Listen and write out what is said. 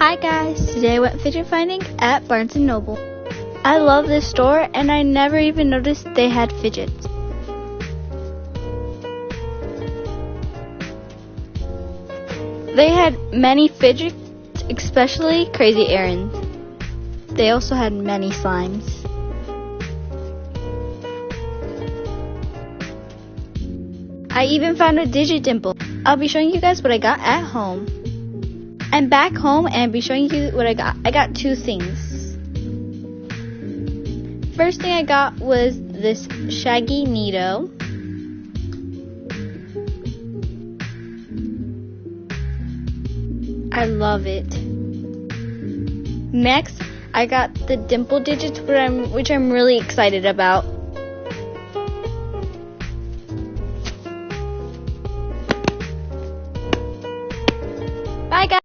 Hi guys, today I went fidget finding at Barnes & Noble. I love this store and I never even noticed they had fidgets. They had many fidgets, especially Crazy Aaron's. They also had many slimes. I even found a digit dimple. I'll be showing you guys what I got at home. I'm back home and I'll be showing you what I got. I got two things. First thing I got was this Shaggy Neato. I love it. Next, I got the dimple digits, which I'm really excited about.